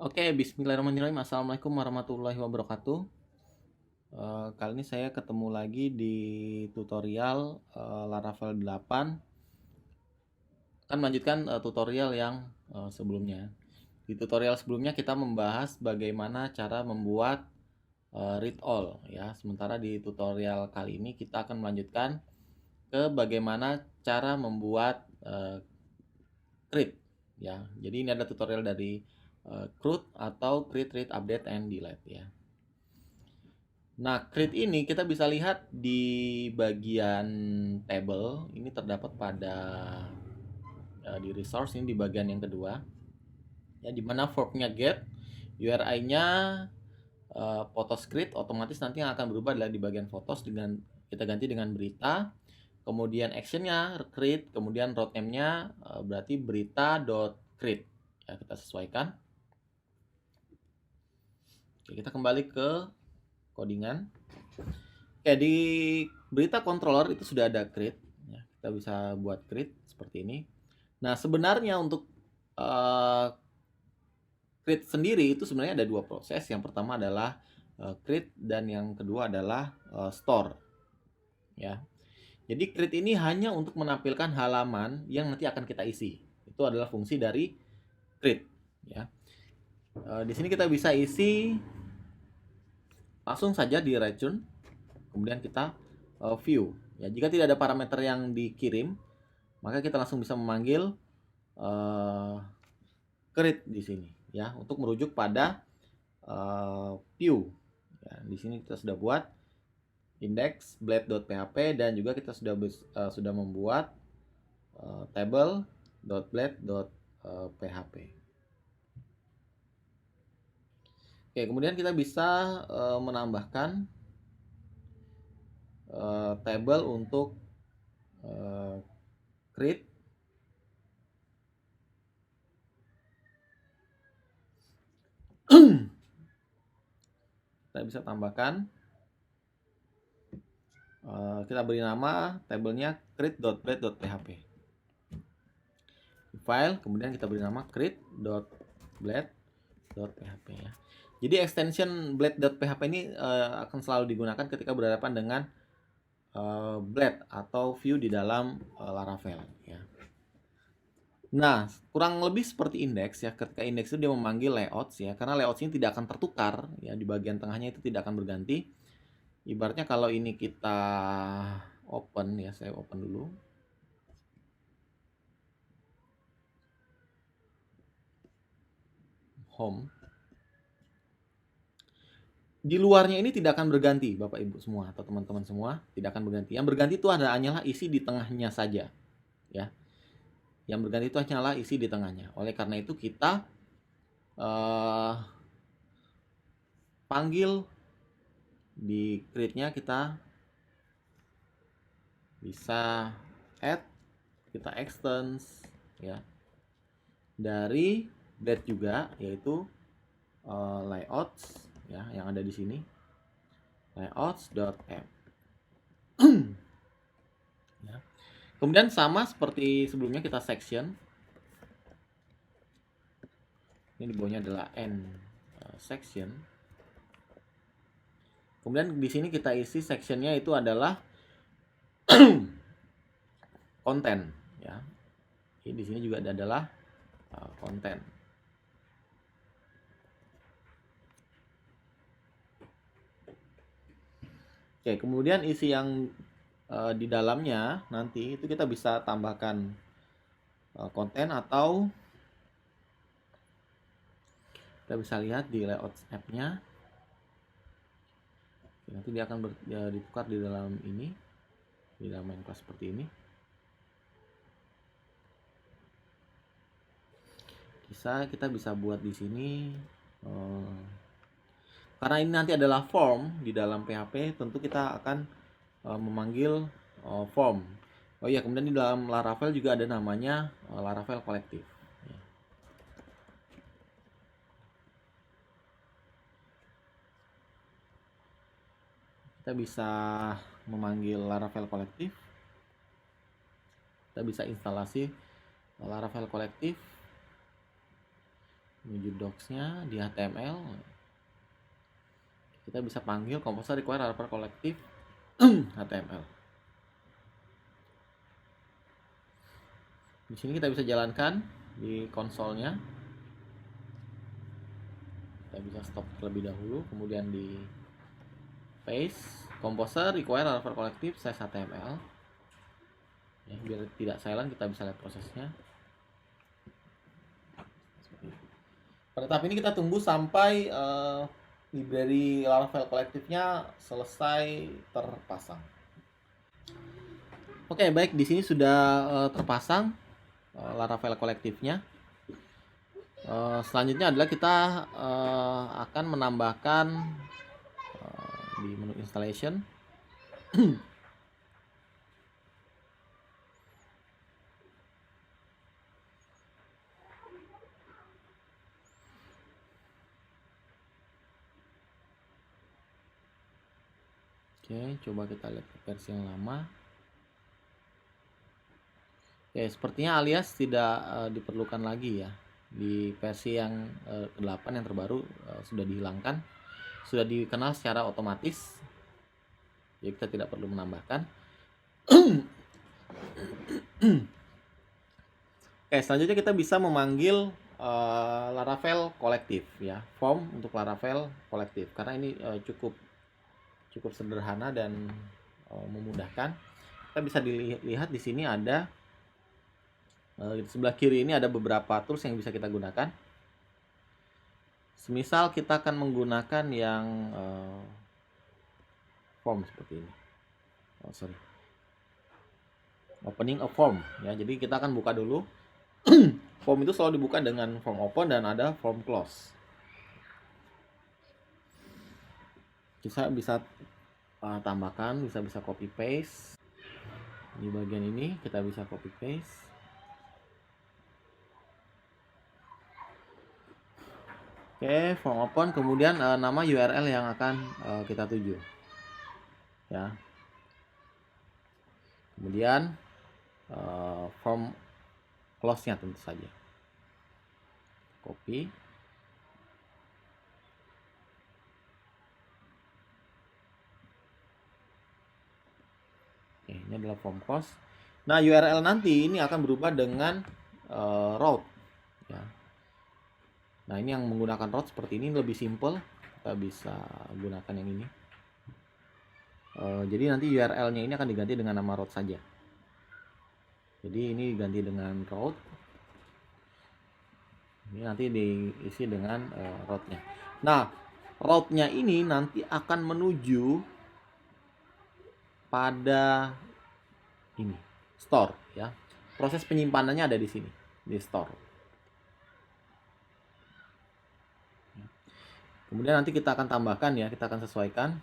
Oke, bismillahirrahmanirrahim. Assalamualaikum warahmatullahi wabarakatuh. Kali ini saya ketemu lagi di tutorial Laravel 8. Akan melanjutkan tutorial yang sebelumnya. Di tutorial sebelumnya kita membahas bagaimana cara membuat read all ya. Sementara di tutorial kali ini kita akan melanjutkan ke bagaimana cara membuat create ya. Jadi ini ada tutorial dari CRUD atau create, read, update, and delete ya. Nah, create ini kita bisa lihat di bagian table ini terdapat pada di resource ini di bagian yang kedua ya, di mana verbnya get, URI-nya photoscript, otomatis nanti yang akan berubah adalah di bagian photos dengan kita ganti dengan berita. Kemudian actionnya create, kemudian road name-nya berarti berita.create ya, kita sesuaikan. Oke, kita kembali ke codingan. Oke, di berita controller itu sudah ada create ya, kita bisa buat create seperti ini. Nah, sebenarnya untuk create sendiri itu sebenarnya ada dua proses. Yang pertama adalah create dan yang kedua adalah store ya. Jadi create ini hanya untuk menampilkan halaman yang nanti akan kita isi. Itu adalah fungsi dari create ya. Di sini kita bisa isi langsung saja di return, kemudian kita view ya. Jika tidak ada parameter yang dikirim, maka kita langsung bisa memanggil create di sini ya, untuk merujuk pada view ya. Di sini kita sudah buat index blade.php dan juga kita sudah membuat table.blade.php. Oke, kemudian kita bisa menambahkan table untuk create. Kita bisa tambahkan, kita beri nama tabelnya create.blade.php. File, kemudian kita beri nama create.blade.php ya. Jadi extension blade.php ini akan selalu digunakan ketika berhadapan dengan blade atau view di dalam Laravel ya. Nah, kurang lebih seperti index ya. Ketika index itu dia memanggil layouts ya, karena layouts ini tidak akan tertukar ya, di bagian tengahnya itu tidak akan berganti. Ibaratnya kalau ini kita open ya, saya open dulu. Home. Di luarnya ini tidak akan berganti, Bapak Ibu semua atau teman-teman semua, tidak akan berganti. Yang berganti itu hanyalah isi di tengahnya saja ya. Yang berganti itu hanyalah isi di tengahnya. Oleh karena itu kita panggil di create-nya, kita bisa add, kita extends ya dari blade juga, yaitu layouts ya, yang ada di sini layouts.add ya. Kemudian sama seperti sebelumnya kita section. Ini di bawahnya adalah end section. Kemudian di sini kita isi sectionnya itu adalah konten ya. Jadi di sini juga adalah konten. Oke, kemudian isi yang di dalamnya nanti itu kita bisa tambahkan konten, atau kita bisa lihat di layout app-nya. Nanti dia akan ditukar di dalam ini, di dalam main class seperti ini. Kita bisa buat di sini karena ini nanti adalah form di dalam PHP, tentu kita akan memanggil form. Oh iya, kemudian di dalam Laravel juga ada namanya Laravel Collective. Kita bisa memanggil Laravel Collective. Kita bisa instalasi Laravel Collective menuju docs-nya di HTML. Kita bisa panggil composer require Laravel collective HTML. Di sini kita bisa jalankan di konsolnya. Kita bisa stop terlebih dahulu, kemudian di paste composer require Laravel collective size HTML. Ya, biar tidak silent kita bisa lihat prosesnya. Pada tahap ini kita tunggu sampai library Laravel kolektifnya selesai terpasang. Oke, baik, di sini sudah terpasang Laravel kolektifnya. Selanjutnya adalah kita akan menambahkan di menu installation Oke, coba kita lihat versi yang lama. Oke, sepertinya alias tidak diperlukan lagi ya. Di versi yang ke-8 yang terbaru sudah dihilangkan, sudah dikenal secara otomatis. Jadi kita tidak perlu menambahkan. Oke, selanjutnya kita bisa memanggil Laravel kolektif ya, form untuk Laravel kolektif, karena ini cukup sederhana dan memudahkan. Kita bisa dilihat di sini ada di sebelah kiri ini ada beberapa tools yang bisa kita gunakan. Semisal kita akan menggunakan yang form seperti ini. Opening a form ya. Jadi kita akan buka dulu. Form itu selalu dibuka dengan form open dan ada form close. Kita bisa tambahkan, bisa copy paste. Di bagian ini kita bisa copy paste. Oke, form open, kemudian nama URL yang akan kita tuju. Ya. Kemudian form close-nya tentu saja. Copy. Oke, ini adalah form close. Nah, URL nanti ini akan berubah dengan route. Ya. Nah, ini yang menggunakan route seperti ini lebih simple. Kita bisa gunakan yang ini. Jadi nanti URL-nya ini akan diganti dengan nama route saja. Jadi ini diganti dengan route. Ini nanti diisi dengan route-nya. Nah, route-nya ini nanti akan menuju pada ini, store ya. Proses penyimpanannya ada di sini, di store. Kemudian nanti kita akan tambahkan ya, kita akan sesuaikan.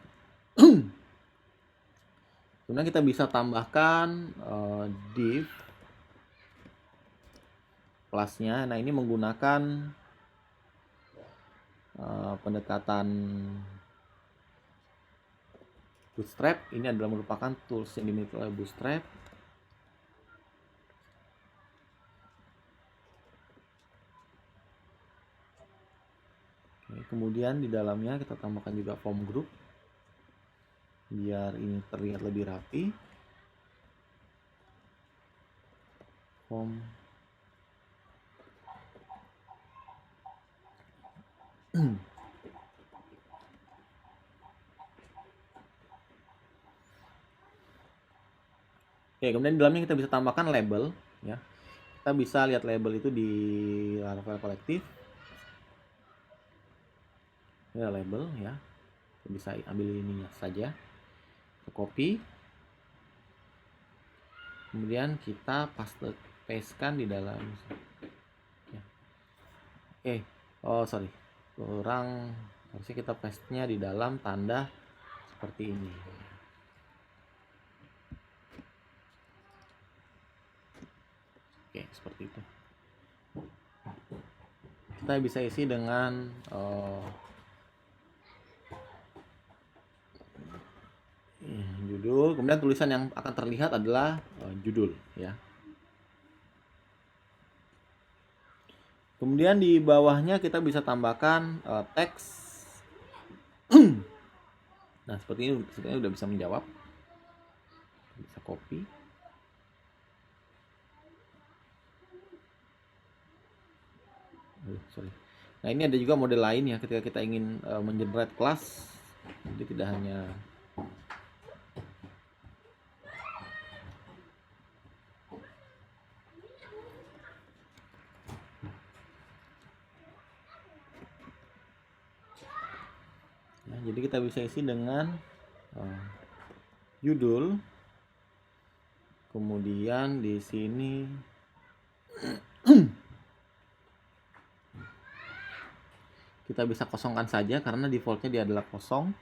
Kemudian kita bisa tambahkan div kelasnya. Nah, ini menggunakan pendekatan Bootstrap. Ini adalah merupakan tools yang dimiliki oleh Bootstrap. Oke, kemudian di dalamnya kita tambahkan juga form group biar ini terlihat lebih rapi. Form Oke, kemudian di dalamnya kita bisa tambahkan label ya. Kita bisa lihat label itu di Laravel kolektif. Ini label ya. Kita bisa ambil ininya saja. Kita copy. Kemudian kita pastekan di dalam ya. Sorry. Kurang, harusnya kita paste-nya di dalam tanda seperti ini. Oke, seperti itu. Kita bisa isi dengan judul, kemudian tulisan yang akan terlihat adalah judul ya. Kemudian di bawahnya kita bisa tambahkan teks. Nah, seperti ini sebenarnya udah bisa menjawab. Bisa copy. Sorry. Nah, ini ada juga model lain ya ketika kita ingin mengenerate kelas. Jadi tidak hanya ya, jadi kita bisa isi dengan judul. Kemudian di sini kita bisa kosongkan saja karena defaultnya dia adalah kosong.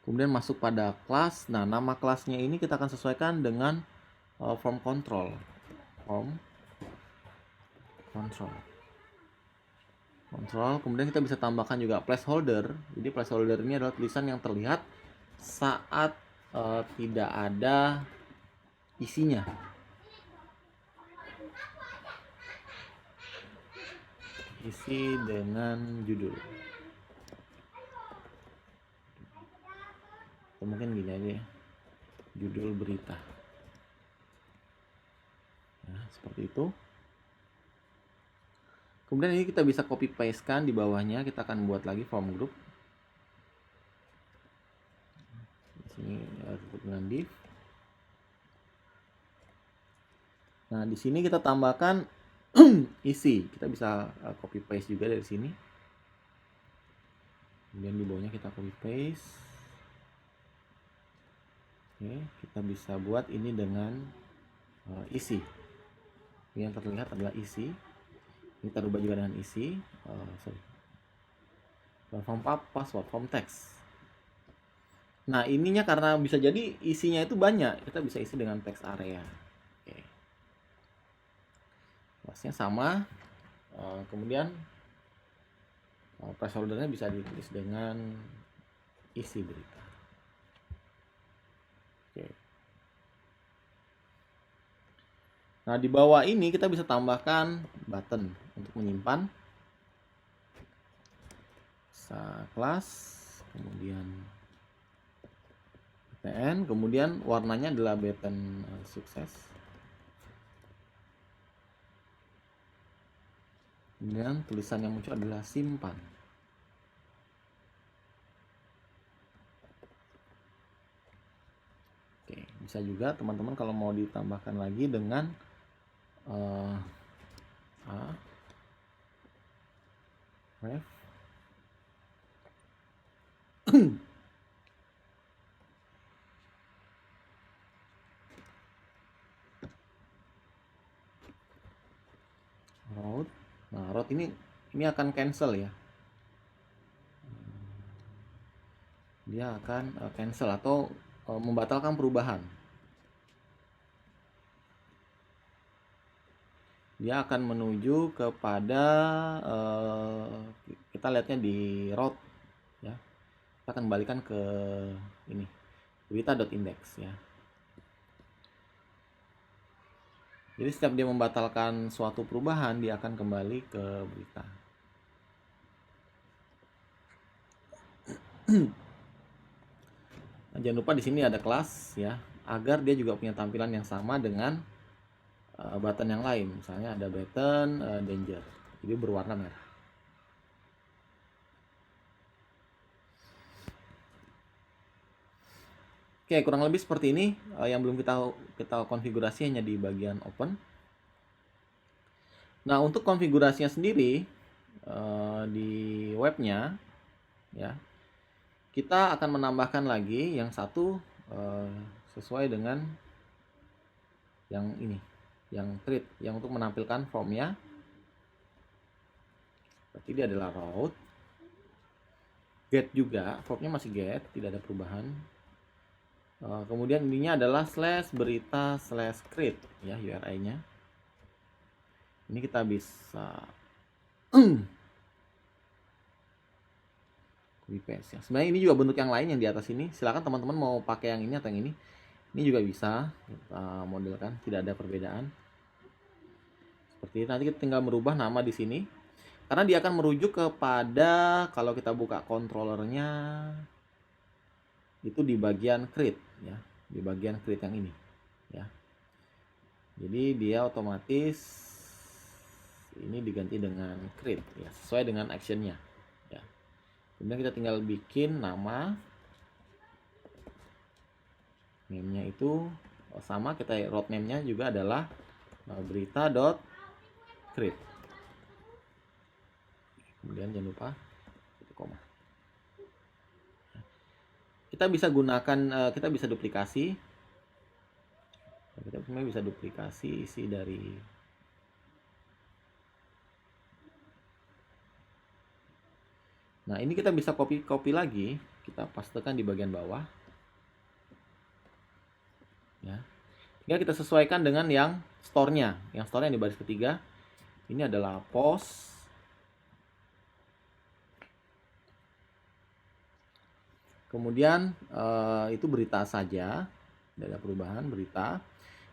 Kemudian masuk pada kelas. Nah, nama kelasnya ini kita akan sesuaikan dengan form control. Kemudian kita bisa tambahkan juga placeholder. Jadi placeholder ini adalah tulisan yang terlihat saat tidak ada isinya. Isi dengan judul. Atau mungkin gini aja ya, judul berita. Nah, seperti itu. Kemudian ini kita bisa copy paste kan di bawahnya. Kita akan buat lagi form group. Di sini tutup dengan div. Nah, di sini kita tambahkan isi. Kita bisa copy paste juga dari sini. Kemudian di bawahnya kita copy paste. Oke, kita bisa buat ini dengan isi. Ini yang terlihat adalah isi. Ini kita rubah juga dengan isi. Form password, form text. Nah, ininya karena bisa jadi isinya itu banyak, kita bisa isi dengan text area. Oke. Kelasnya sama. Kemudian placeholdernya bisa ditulis dengan isi berita. Oke. Nah, di bawah ini kita bisa tambahkan button untuk menyimpan kelas, kemudian btn, kemudian warnanya adalah button sukses. Kemudian tulisan yang muncul adalah simpan. Oke, bisa juga teman-teman kalau mau ditambahkan lagi dengan ref route. Nah, route ini akan cancel ya. Dia akan cancel atau membatalkan perubahan. Dia akan menuju kepada kita lihatnya di route ya. Kita akan kembalikan ke ini berita.index ya. Jadi setiap dia membatalkan suatu perubahan, dia akan kembali ke berita. Nah, jangan lupa di sini ada kelas ya, agar dia juga punya tampilan yang sama dengan button yang lain. Misalnya ada button danger, jadi berwarna merah. Oke, kurang lebih seperti ini. Yang belum kita konfigurasi hanya di bagian open. Nah, untuk konfigurasinya sendiri di webnya ya, kita akan menambahkan lagi yang satu sesuai dengan yang ini, yang create, yang untuk menampilkan formnya. Berarti dia adalah route. Get juga, formnya masih get, tidak ada perubahan. Kemudian ininya adalah /berita/create ya, URI-nya. Ini kita bisa copy paste ya. Sebenarnya ini juga bentuk yang lain yang di atas ini. Silakan teman-teman mau pakai yang ini atau yang ini. Ini juga bisa kita modelkan, tidak ada perbedaan. Seperti ini. Nanti kita tinggal merubah nama di sini. Karena dia akan merujuk kepada, kalau kita buka controllernya, itu di bagian create ya, di bagian create yang ini ya. Jadi dia otomatis ini diganti dengan create ya, sesuai dengan actionnya ya. Kemudian kita tinggal bikin nama name-nya itu sama, kita road name-nya juga adalah berita.create. Kemudian jangan lupa koma. Kita bisa gunakan, kita bisa duplikasi. Kita bisa duplikasi isi dari Nah, ini kita bisa copy lagi, kita pastekan di bagian bawah. Ya. Tinggal kita sesuaikan dengan yang store-nya. Yang store-nya di baris ketiga. Ini adalah post. Kemudian itu berita saja, tidak ada perubahan berita.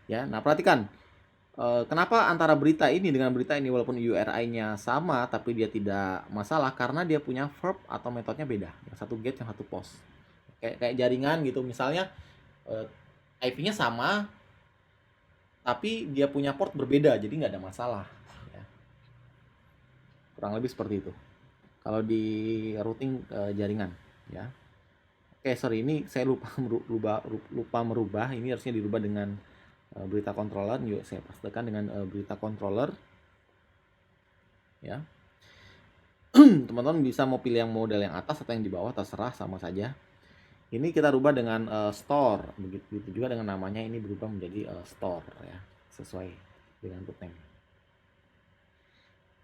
Ya, nah perhatikan. Kenapa antara berita ini dengan berita ini walaupun URI-nya sama tapi dia tidak masalah, karena dia punya verb atau metodenya beda. Yang satu get, yang satu post. Kayak jaringan gitu, misalnya IP-nya sama tapi dia punya port berbeda, jadi nggak ada masalah ya. Kurang lebih seperti itu kalau di routing jaringan ya. Oke, sorry, ini saya lupa merubah. Ini harusnya dirubah dengan berita controller. Yuk saya pastikan dengan berita controller ya. Teman-teman bisa mau pilih yang model yang atas atau yang di bawah, terserah, sama saja. Ini kita rubah dengan store, begitu juga dengan namanya, ini berubah menjadi store ya, sesuai dengan root name.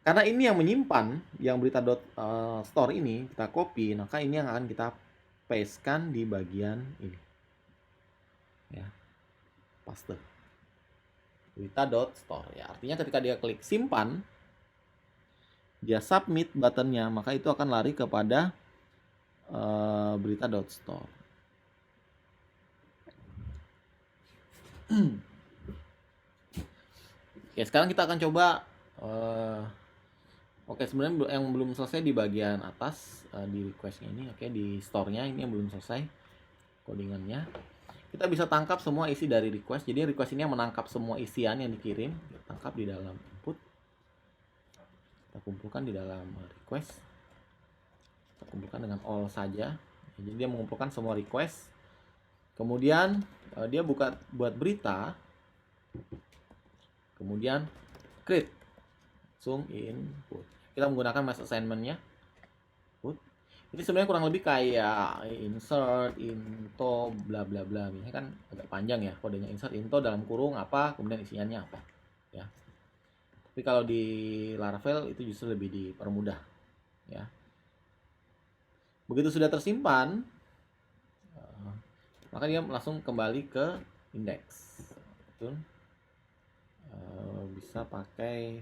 Karena ini yang menyimpan, yang berita.store ini kita copy, maka ini yang akan kita pastekan di bagian ini ya, paste berita.store ya. Artinya ketika dia klik simpan, dia submit buttonnya, maka itu akan lari kepada berita.store. Oke, sekarang kita akan coba. Oke, sebenarnya yang belum selesai di bagian atas di requestnya ini. Oke, di store-nya ini yang belum selesai codingannya. Kita bisa tangkap semua isi dari request. Jadi request ini yang menangkap semua isian yang dikirim, tangkap di dalam input. Kita kumpulkan di dalam request. Kita kumpulkan dengan all saja. Jadi dia mengumpulkan semua request. Kemudian dia buat berita. Kemudian create, langsung input. Kita menggunakan mass assignment-nya. Ini sebenarnya kurang lebih kayak insert, into, bla bla bla. Ini kan agak panjang ya kodenya. Insert, into, dalam kurung apa, kemudian isiannya apa ya. Tapi kalau di Laravel itu justru lebih dipermudah ya. Begitu sudah tersimpan, maka dia langsung kembali ke indeks. Bisa pakai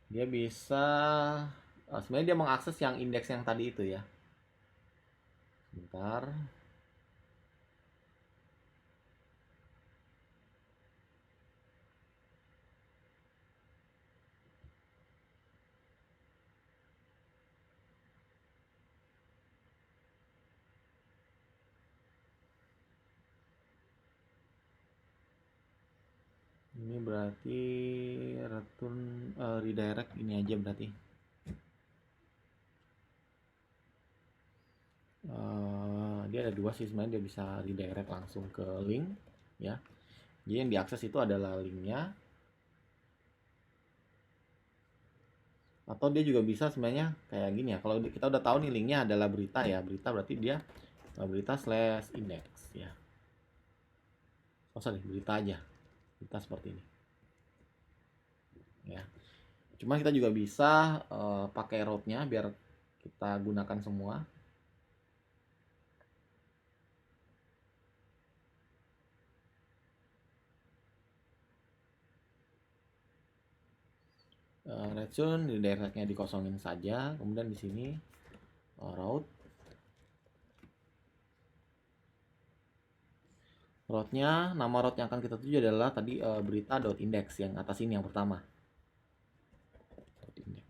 dia bisa sebenarnya dia mengakses yang indeks yang tadi itu ya. Sebentar. Ini berarti return redirect ini aja berarti. Dia ada dua sih sebenarnya, dia bisa redirect langsung ke link ya. Jadi yang diakses itu adalah linknya, atau dia juga bisa sebenarnya kayak gini ya. Kalau kita udah tahu nih linknya adalah berita ya, berita berarti dia berita/index ya. Oh sorry, berita aja, berita seperti ini ya. Cuma kita juga bisa pakai route-nya biar kita gunakan semua. racun, di directnya dikosongin saja. Kemudian di sini route. Route-nya, nama route yang akan kita tuju adalah tadi berita.index yang atas ini yang pertama. .index.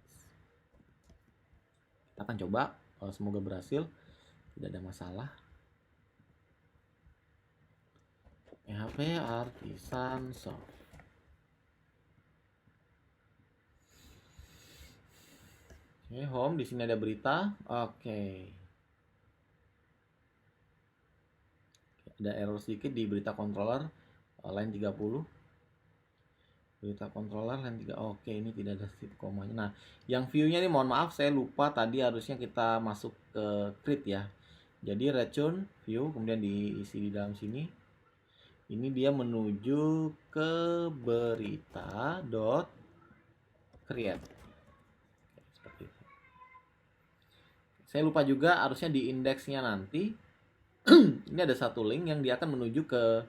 Kita akan coba, semoga berhasil, tidak ada masalah. PHP Artisan Soft. Oke, home di sini ada berita. Oke. Ada error sedikit di berita controller line 30. Berita controller line 3. Oke, ini tidak ada titik komanya. Nah, yang view-nya ini mohon maaf saya lupa tadi harusnya kita masuk ke create ya. Jadi racun view kemudian diisi di dalam sini. Ini dia menuju ke berita dot create. Seperti itu. Saya lupa juga harusnya di indeksnya nanti ini ada satu link yang dia akan menuju ke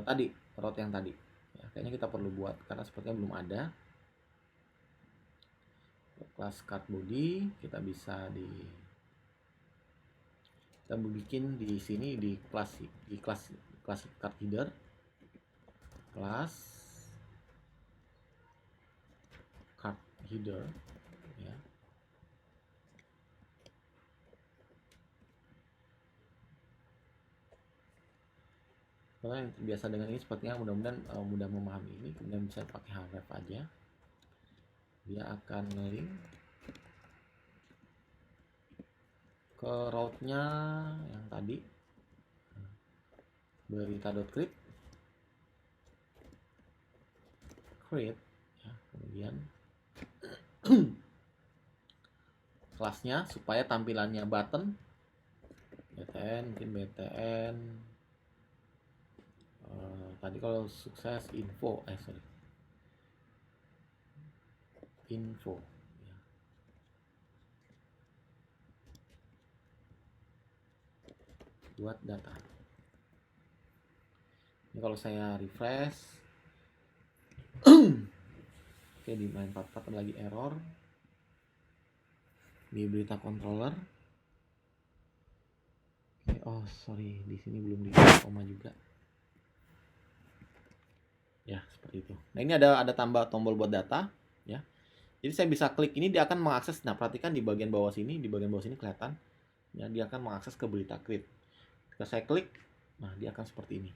tadi route yang tadi ya, kayaknya kita perlu buat karena sepertinya belum ada. Kelas card body kita bisa kita bikin di sini di kelas card header, kelas card header ya. Kalau yang biasa dengan ini sepertinya mudah-mudahan mudah memahami ini, kemudian bisa pakai href aja. Dia akan link ke route-nya yang tadi berita.create ya, kemudian kelasnya supaya tampilannya button btn, mungkin btn tadi kalau sukses info info ya. Buat data. Ini kalau saya refresh oke, di main 44 lagi error di berita controller. Oke, oh sorry di sini belum di koma juga ya, seperti itu. Nah, ini ada tambah tombol buat data ya. Jadi saya bisa klik ini, dia akan mengakses. Nah, perhatikan di bagian bawah sini kelihatan ya, dia akan mengakses ke berita create. Ketika saya klik, nah dia akan seperti ini.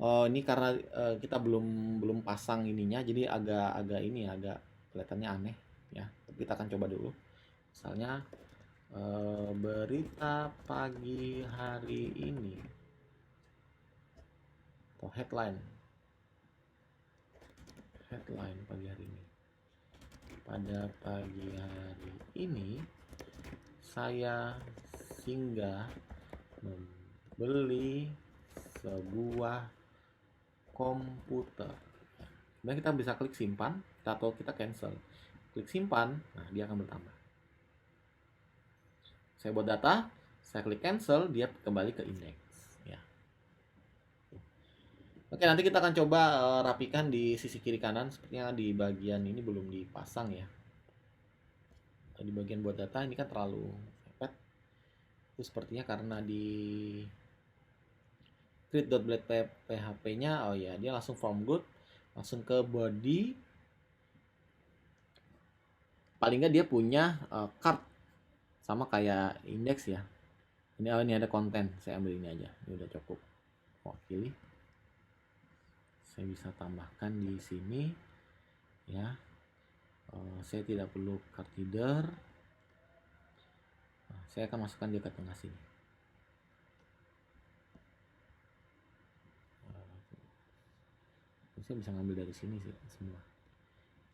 Ini karena kita belum pasang ininya, jadi agak kelihatannya aneh ya. Tapi kita akan coba dulu. Misalnya berita pagi hari ini atau headline pagi hari ini. Pada pagi hari ini saya singgah membeli sebuah komputer. Kemudian kita bisa klik simpan atau kita cancel. Klik simpan, nah dia akan bertambah. Saya buat data, saya klik cancel, dia kembali ke index ya. Oke, nanti kita akan coba rapikan di sisi kiri kanan. Sepertinya di bagian ini belum dipasang ya. Di bagian buat data ini kan terlalu mepet. Itu sepertinya karena di create.php-nya, oh ya, dia langsung form good, langsung ke body. Paling nggak dia punya card sama kayak index ya. Ini ada konten, saya ambil ini aja. Ini udah cukup. Pilih. Saya bisa tambahkan di sini ya. Saya tidak perlu card header. Saya akan masukkan dia ke tengah sini. Saya bisa ngambil dari sini sih semua.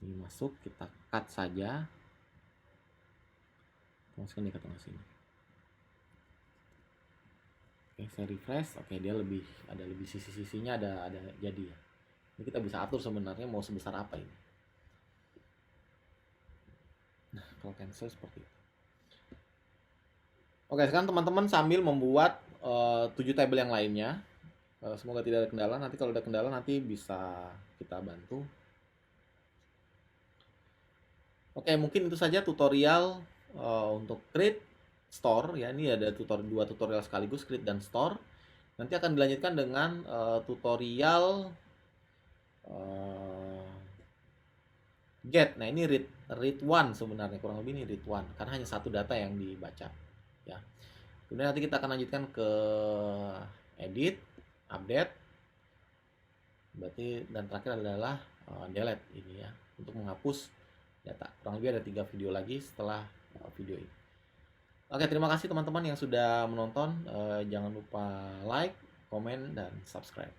Ini masuk, kita cut saja. Masukkan dia ke tengah sini. Oke, saya refresh. Oke, dia ada lebih sisi-sisinya ada jadi ya. Ini kita bisa atur sebenarnya mau sebesar apa ini. Nah, kalau cancel seperti itu. Oke, sekarang teman-teman sambil membuat 7 tabel yang lainnya. Semoga tidak ada kendala. Nanti kalau ada kendala nanti bisa kita bantu. Oke, mungkin itu saja tutorial untuk create store ya. Ini ada dua tutorial sekaligus, create dan store. Nanti akan dilanjutkan dengan tutorial get. Nah, ini read one sebenarnya, kurang lebih ini read one karena hanya satu data yang dibaca ya. Kemudian nanti kita akan lanjutkan ke edit, update. Berarti dan terakhir adalah delete ini ya, untuk menghapus data. Kurang lebih ada 3 video lagi setelah video ini. Oke, terima kasih teman-teman yang sudah menonton. Jangan lupa like, komen, dan subscribe.